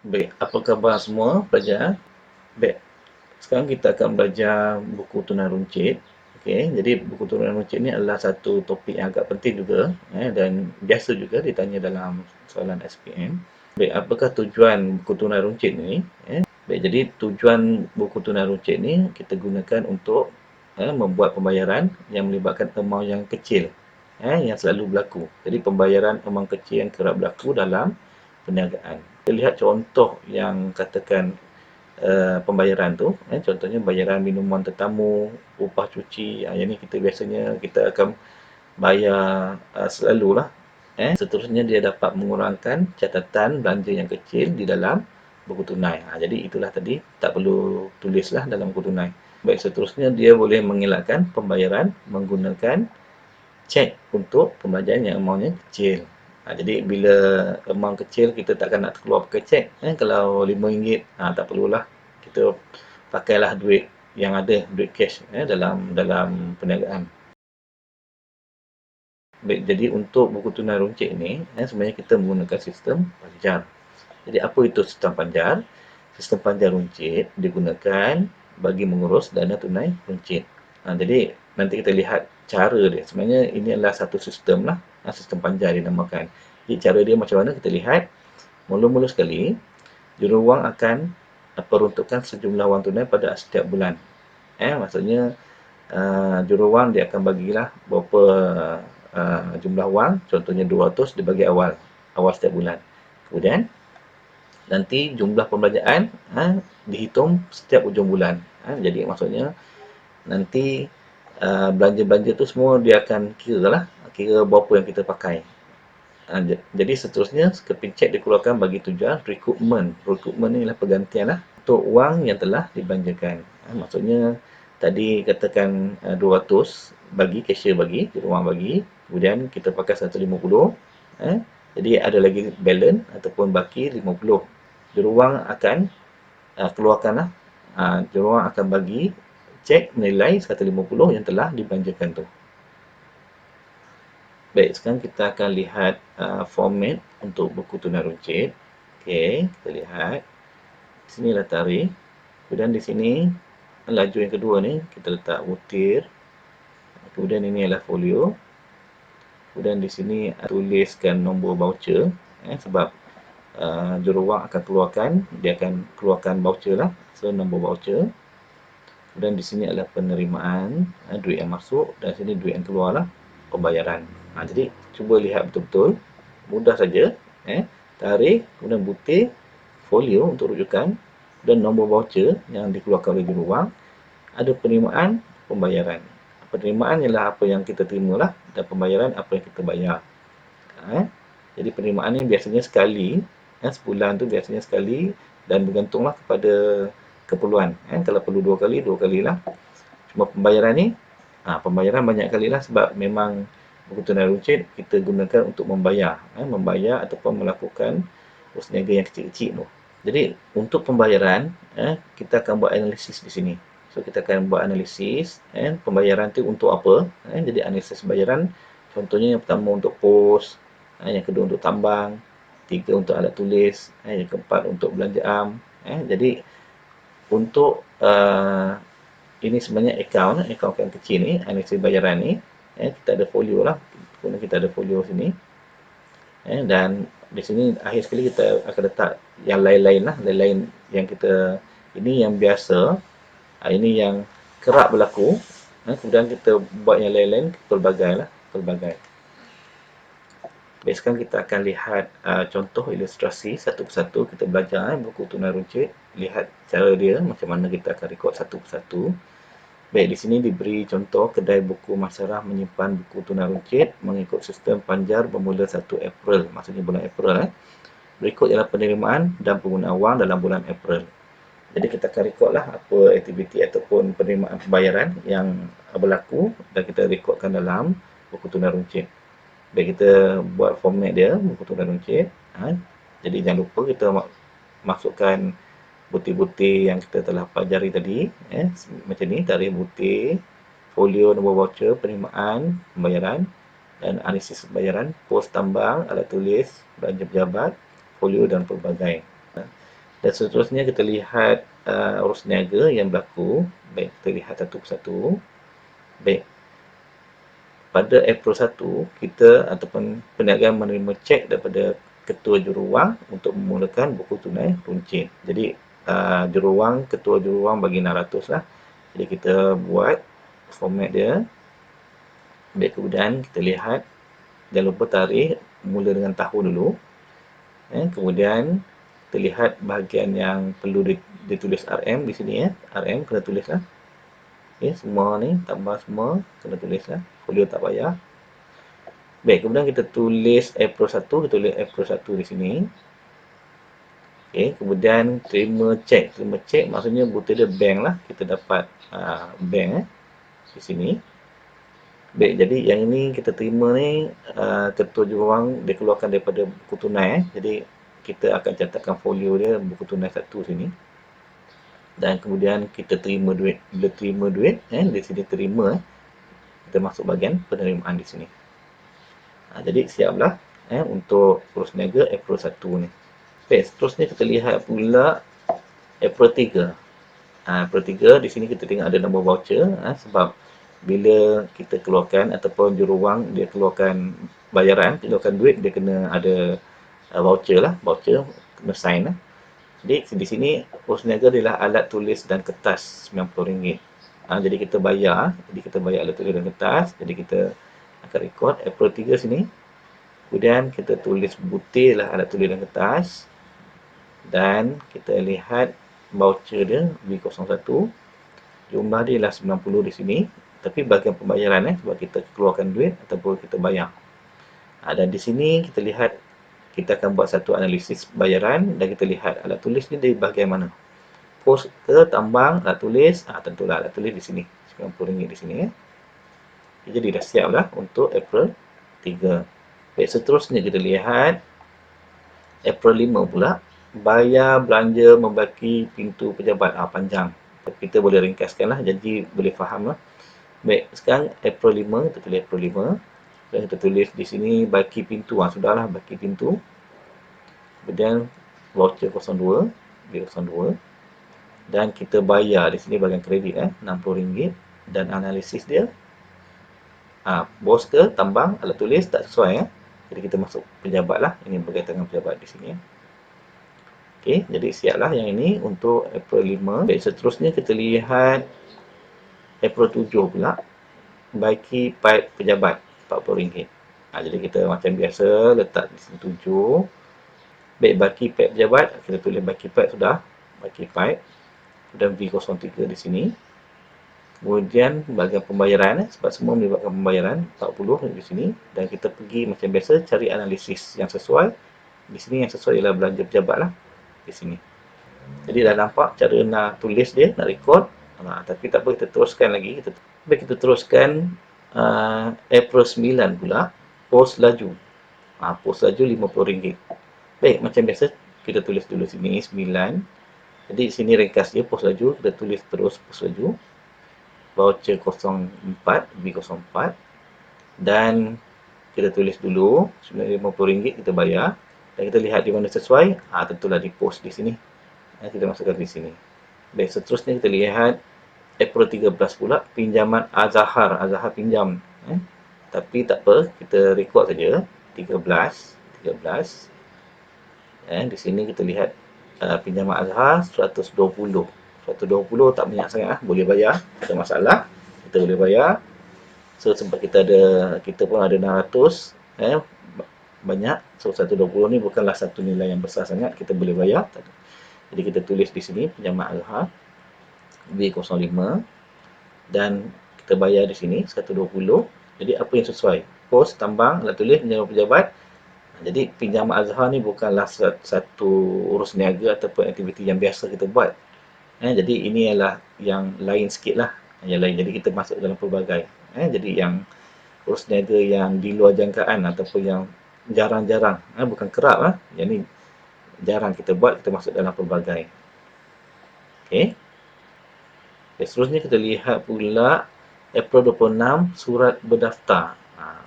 Baik, apa khabar semua pelajar? Baik, sekarang kita akan belajar buku tunar runcit. Okey, jadi buku tunar runcit ni adalah satu topik yang agak penting juga dan biasa juga ditanya dalam soalan SPM. Baik, apakah tujuan buku tunar runcit ni? Baik, jadi tujuan buku tunar runcit ni kita gunakan untuk membuat pembayaran yang melibatkan amount yang kecil yang selalu berlaku. Jadi pembayaran amount kecil yang kerap berlaku dalam perniagaan. Kita lihat contoh yang katakan pembayaran tu, contohnya bayaran minuman tetamu, upah cuci, yang ni kita biasanya kita akan bayar selalulah. Seterusnya dia dapat mengurangkan catatan belanja yang kecil di dalam buku tunai. Jadi itulah tadi, tak perlu tulislah dalam buku tunai. Baik, seterusnya dia boleh mengelakkan pembayaran menggunakan cek untuk pembayaran yang amountnya kecil. Jadi bila amount kecil kita takkan nak keluar pakai cek. Kalau RM5, tak perlulah. Kita pakailah duit yang ada, duit cash dalam dalam perniagaan. Baik, jadi untuk buku tunai runcit ini, sebenarnya kita menggunakan sistem panjar. Jadi apa itu sistem panjar? Sistem panjar runcit digunakan bagi mengurus dana tunai runcit. Jadi nanti kita lihat cara dia. Sebenarnya ini adalah satu sistem lah, sistem panjar dinamakan. Jadi cara dia macam mana kita lihat. Mula-mula sekali, juruwang akan peruntukkan sejumlah wang tunai pada setiap bulan. Maksudnya juruwang dia akan bagilah berapa jumlah wang, contohnya 200 dibagi awal setiap bulan. Kemudian nanti jumlah pembelanjaan dihitung setiap hujung bulan. Jadi maksudnya nanti belanja-belanja tu semua dia akan kira lah, kira berapa yang kita pakai. Jadi seterusnya keping cek dikeluarkan bagi tujuan recoupment. Recoupment ni ialah pergantian lah untuk wang yang telah dibelanjakan. Maksudnya tadi katakan 200 bagi cashier bagi, wang bagi, kemudian kita pakai 150. Jadi ada lagi balance ataupun baki 50. Juruwang akan keluarkan lah. Juruwang akan bagi cek nilai 150 yang telah dibelanjakan tu. Baik, sekarang kita akan lihat format untuk buku tunai runcit. Okey, kita lihat. Di sinilah tarikh. Kemudian di sini laju yang kedua ni kita letak butir. Kemudian ini adalah folio. Kemudian di sini tuliskan nombor voucher sebab juruwang akan keluarkan, dia akan keluarkan voucher lah. So nombor voucher. Kemudian di sini adalah penerimaan, duit yang masuk, dan sini duit yang keluar lah, pembayaran. Jadi cuba lihat betul-betul, mudah saja. Tarikh, kemudian butir, folio untuk rujukan, dan nombor voucher yang dikeluarkan oleh juruwang. Ada penerimaan, pembayaran. Penerimaan ialah apa yang kita terima lah, dan pembayaran apa yang kita bayar. Jadi penerimaan ni biasanya sekali, sebulan tu biasanya sekali, dan bergantunglah kepada keperluan. Kalau perlu dua kali lah. Cuma pembayaran ni, pembayaran banyak kali lah sebab memang buku tunai runcit kita gunakan untuk membayar. Membayar ataupun melakukan perniagaan yang kecil-kecil tu. Jadi untuk pembayaran, kita akan buat analisis di sini. So kita akan buat analisis, pembayaran tu untuk apa. Jadi analisis pembayaran, contohnya yang pertama untuk pos, yang kedua untuk tambang, tiga untuk alat tulis, yang keempat untuk belanja am. Jadi untuk ini sebenarnya akaun yang kecil ni, analisis bayaran ni, kita ada folio lah. Kemudian kita ada folio sini. Dan di sini akhir sekali kita akan letak yang lain-lain lah, lain-lain yang kita, ini yang biasa, ini yang kerap berlaku. Kemudian kita buat yang lain-lain pelbagai lah, pelbagai. Baik, sekarang kita akan lihat contoh ilustrasi satu persatu. Kita belajar buku tunai runcit, lihat cara dia, macam mana kita akan rekod satu persatu. Baik, di sini diberi contoh kedai buku masyarah menyimpan buku tunai runcit mengikut sistem panjar bermula 1 April, maksudnya bulan April. Berikut ialah penerimaan dan penggunaan wang dalam bulan April. Jadi kita akan rekodlah apa aktiviti ataupun penerimaan pembayaran yang berlaku dan kita rekodkan dalam buku tunai runcit. Baik, kita buat format dia, buku tunai runcit. Jadi jangan lupa kita masukkan butir-butir yang kita telah pelajari tadi, macam ni, tarikh butir, folio, nombor voucher, penerimaan, pembayaran, dan analisis pembayaran, pos tambang, alat tulis, belanja pejabat, folio dan pelbagai. Dan seterusnya kita lihat urus niaga yang berlaku. Baik, kita lihat satu persatu. Baik, pada April 1, kita ataupun perniagaan menerima cek daripada ketua juruwang untuk memulakan buku tunai runcit. Jadi, ketua juruwang bagi 600 lah. Jadi, kita buat format dia. Baik, kemudian kita lihat, jangan lupa tarikh, mula dengan tahun dulu. Kemudian, kita lihat bahagian yang perlu ditulis RM di sini. RM kena tulis lah. Okay, semua ni, tambah semua, kena tulis lah. Folio tak payah. Baik, kemudian kita tulis April 1, kita tulis April 1 di sini. Okay, kemudian terima cek. Terima cek maksudnya butir dia bank lah. Kita dapat bank di sini. Baik, jadi yang ini kita terima ni, ketua juruwang dia keluarkan daripada buku tunai. Jadi, kita akan catatkan folio dia, buku tunai 1 sini. Dan kemudian kita terima duit. Bila terima duit, di sini terima, kita masuk bahagian penerimaan di sini. Jadi siaplah untuk urus niaga April 1 ni. Baik, seterusnya kita lihat pula April 3. April 3 di sini kita tengok ada nombor voucher sebab bila kita keluarkan ataupun juruwang dia keluarkan bayaran, keluarkan duit, dia kena ada voucher lah, voucher kena sign lah. Jadi di sini urus niaga adalah alat tulis dan kertas RM90. Jadi kita bayar, alat tulis dan kertas. Jadi kita akan record April 3 sini. Kemudian kita tulis butir lah alat tulis dan kertas. Dan kita lihat voucher dia B01. Jumlah dia lah 90 di sini. Tapi bahagian pembayaran sebab kita keluarkan duit ataupun kita bayar. Dan di sini kita lihat kita akan buat satu analisis bayaran dan kita lihat alat tulis ni dari bahagian mana. Pos ke tambang, alat tulis, tentulah alat tulis di sini. RM90 di sini. Jadi dah siap lah untuk April 3. Baik, seterusnya kita lihat April 5 pula. Bayar belanja membaki pintu pejabat. Panjang. Kita boleh ringkaskan lah, jadi boleh faham lah. Baik, sekarang April 5, kita tulis April 5. Dan kita tulis di sini baki pintu. Sudahlah baki pintu. Kemudian voucher 02, B02. Dan kita bayar di sini bahagian kredit RM60 dan analisis dia bos ke tambang alat tulis tak sesuai jadi kita masuk pejabat lah, ini berkaitan dengan pejabat di sini. Okey, jadi siaplah yang ini untuk April 5. Baik, seterusnya kita lihat April 7 pula, baiki paip pejabat RM40. Jadi kita macam biasa letak di sini 7. Baik, baki paip pejabat, kita tulis baki paip sudah, baki paip. Dan V03 di sini. Kemudian bahagian pembayaran sebab semua melibatkan pembayaran 40 di sini dan kita pergi macam biasa cari analisis yang sesuai. Di sini yang sesuai ialah belanja pejabat lah di sini. Jadi dah nampak cara nak tulis dia, nak record. Tapi tak apa, kita teruskan lagi. Kita teruskan April 9 pula, pos laju. Pos laju RM50. Baik, macam biasa kita tulis dulu sini 9. Jadi sini ringkas dia pos laju, kita tulis terus pos laju. Voucher 04, B04. Dan kita tulis dulu RM50 kita bayar. Dan kita lihat di mana sesuai, tentulah di post di sini. Kita masukkan di sini. Baik, seterusnya kita lihat April 13 pula, pinjaman Azahar. Azahar pinjam. Tapi tak apa, kita record saja 13. Di sini kita lihat pinjaman Azhar 120. 120 tak banyak sangat boleh bayar, tak ada masalah. Kita boleh bayar. So sebab kita pun ada 600 banyak. So 120 ni bukanlah satu nilai yang besar sangat, kita boleh bayar. Jadi kita tulis di sini pinjaman Azhar B05 dan kita bayar di sini 120. Jadi apa yang sesuai? Pos, tambang, alat tulis, pinjaman pejabat. Jadi pinjaman Azhar ni bukanlah satu urus niaga ataupun aktiviti yang biasa kita buat. Jadi ini adalah yang lain sikit lah. Yang lain. Jadi kita masuk dalam pelbagai. Jadi yang urus niaga yang di luar jangkaan ataupun yang jarang-jarang. Bukan kerap. Yang ni jarang kita buat, kita masuk dalam pelbagai. Okey. Seterusnya kita lihat pula April 26 surat berdaftar.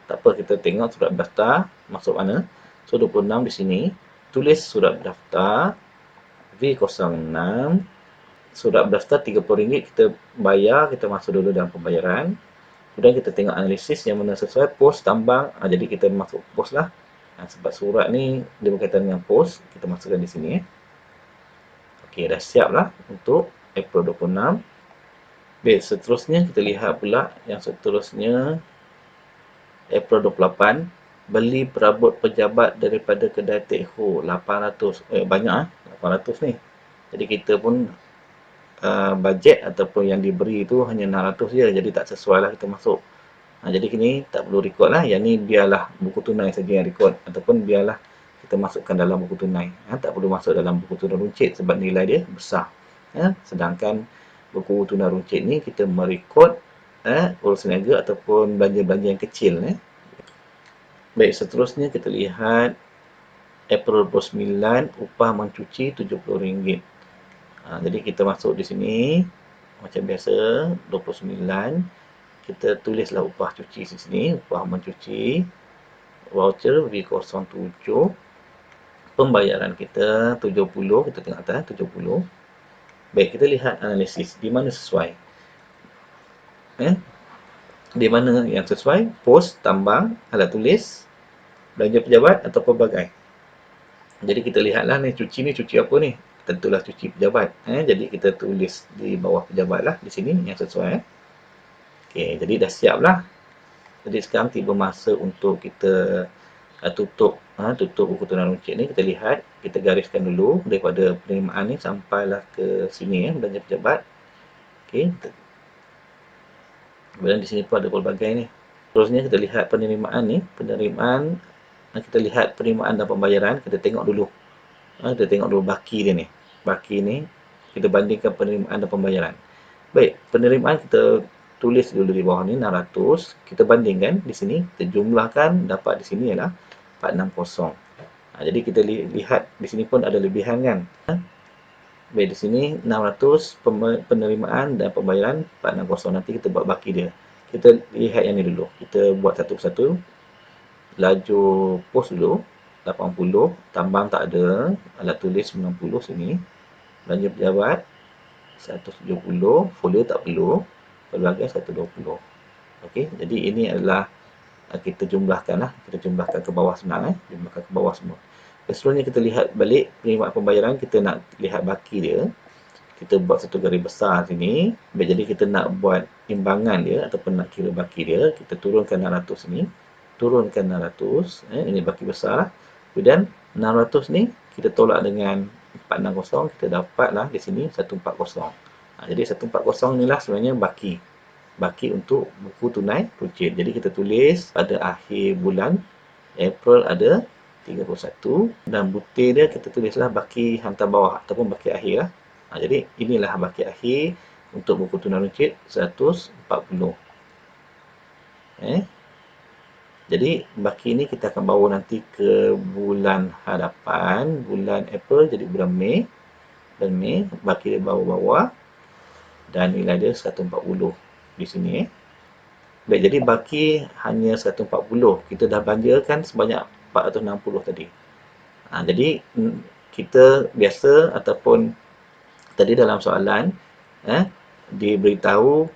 Tak apa, kita tengok surat berdaftar masuk mana. So 26 di sini tulis surat berdaftar. V06 surat berdaftar RM30 kita bayar, kita masuk dulu dalam pembayaran. Kemudian kita tengok analisis yang mana sesuai pos tambang. Jadi kita masuk pos lah. Sebab surat ni dia berkaitan dengan pos, kita masukkan di sini. Okey, dah siap lah untuk April 26. Baik, seterusnya kita lihat pula yang seterusnya April 28. Beli perabot pejabat daripada kedai Tek Ho 800. Banyak 800 ni. Jadi kita pun bajet ataupun yang diberi tu hanya 600 je, jadi tak sesuai lah kita masuk. Jadi kini tak perlu record lah, yang ni biarlah buku tunai saja yang record, ataupun biarlah kita masukkan dalam buku tunai. Tak perlu masuk dalam buku tunai runcit sebab nilai dia besar. Sedangkan buku tunai runcit ni kita merekod urus niaga ataupun belanja-belanja yang kecil. Baik, seterusnya kita lihat April 29, upah mencuci RM70. Jadi kita masuk di sini macam biasa 29, kita tulislah upah cuci di sini, upah mencuci, voucher V07, pembayaran kita 70, kita tengok atas 70. Baik, kita lihat analisis di mana sesuai. Di mana yang sesuai, pos, tambang, alat tulis, belanja pejabat atau pelbagai. Jadi kita lihatlah ni cuci apa ni? Tentulah cuci pejabat. Jadi kita tulis di bawah pejabat lah di sini yang sesuai. Okey, jadi dah siap lah. Jadi sekarang tiba masa untuk kita tutup buku tunai runcit ni. Kita lihat, kita gariskan dulu daripada penerimaan ni sampailah ke sini belanja pejabat. Okey. Kemudian di sini pun ada pelbagai ni. Terusnya kita lihat penerimaan ni, kita lihat penerimaan dan pembayaran, kita tengok dulu. Kita tengok dulu baki dia ni. Baki ni kita bandingkan penerimaan dan pembayaran. Baik, penerimaan kita tulis dulu di bawah ni 600, kita bandingkan di sini, kita jumlahkan, dapat di sini ialah 460. Jadi kita lihat di sini pun ada lebihan kan. Baik, di sini 600 penerimaan dan pembayaran 460, nanti kita buat baki dia. Kita lihat yang ni dulu. Kita buat satu persatu. Laju pos dulu 80, tambang tak ada, alat tulis 90 sini, belanja pejabat 170, folio tak perlu, pelbagai 120. Okey, jadi ini adalah kita jumlahkan lah, kita jumlahkan ke bawah senang jumlahkan ke bawah semua. Seterusnya kita lihat balik penerimaan pembayaran, kita nak lihat baki dia. Kita buat satu garis besar sini. Jadi kita nak buat imbangan dia ataupun nak kira baki dia, kita turunkan 600 ni. Turunkan 600, ini baki besar. Kemudian 600 ni kita tolak dengan 460, kita dapatlah di sini 140. Jadi 140 inilah sebenarnya baki untuk buku tunai runcit. Jadi kita tulis pada akhir bulan April ada 31, dan butir dia kita tulislah baki hantar bawah ataupun baki akhir lah. Jadi inilah baki akhir untuk buku tunai runcit 140. Jadi baki ini kita akan bawa nanti ke bulan hadapan, bulan April, jadi bulan Mei. Dan Mei baki dia bawah-bawah dan nilai dia 140 di sini. Baik, jadi baki hanya 140. Kita dah belanjakan sebanyak 460 tadi. Jadi kita biasa ataupun tadi dalam soalan diberitahu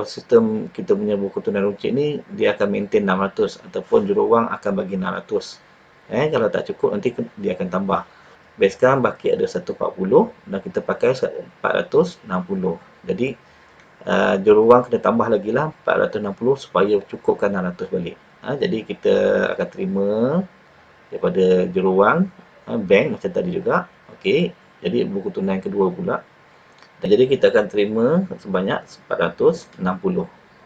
sistem kita punya buku tunai runcit ni dia akan maintain 600 ataupun juruwang akan bagi 600. Kalau tak cukup nanti dia akan tambah. Baik, sekarang baki ada 140 dan kita pakai 460. Jadi juruwang kena tambah lagi lah 460 supaya cukupkan 600 balik. Jadi kita akan terima daripada juruwang bank macam tadi juga. Okey, jadi buku tunai yang kedua pula. Jadi kita akan terima sebanyak 460.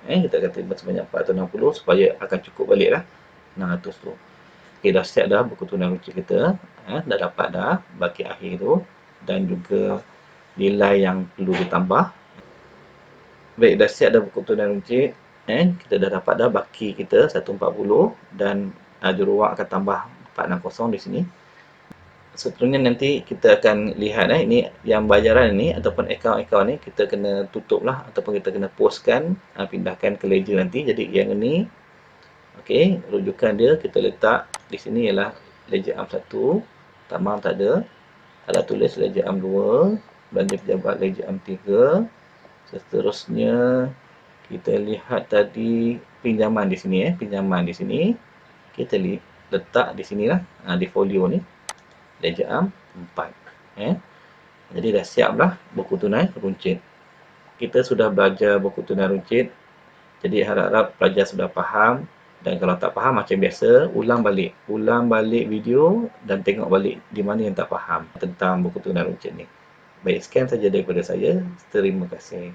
Kita akan terima sebanyak 460 supaya akan cukup balik lah 600 tu. Okey, dah siap dah buku tunai runcit kita. Dah dapat dah baki akhir tu dan juga nilai yang perlu ditambah. Baik, dah siap dah buku tunai runcit. Kita dah dapat dah baki kita 140 dan juruwang akan tambah 460 di sini. Seterusnya nanti kita akan lihat ini yang bayaran ni ataupun akaun-akaun ni kita kena tutup lah ataupun kita kena postkan, pindahkan ke ledger nanti. Jadi yang ini okey, rujukan dia kita letak di sini ialah ledger AM1, tambang tak ada. Alat tulis ledger AM2, belanja pejabat ledger AM3. Seterusnya kita lihat tadi pinjaman di sini, pinjaman di sini. Kita letak di sinilah, di folio ni ledger AM4. Jadi dah siaplah buku tunai runcit. Kita sudah belajar buku tunai runcit. Jadi harap-harap pelajar sudah faham, dan kalau tak faham macam biasa, ulang balik video dan tengok balik di mana yang tak faham tentang buku tunai runcit ni. Baik, sekian saja daripada saya. Terima kasih.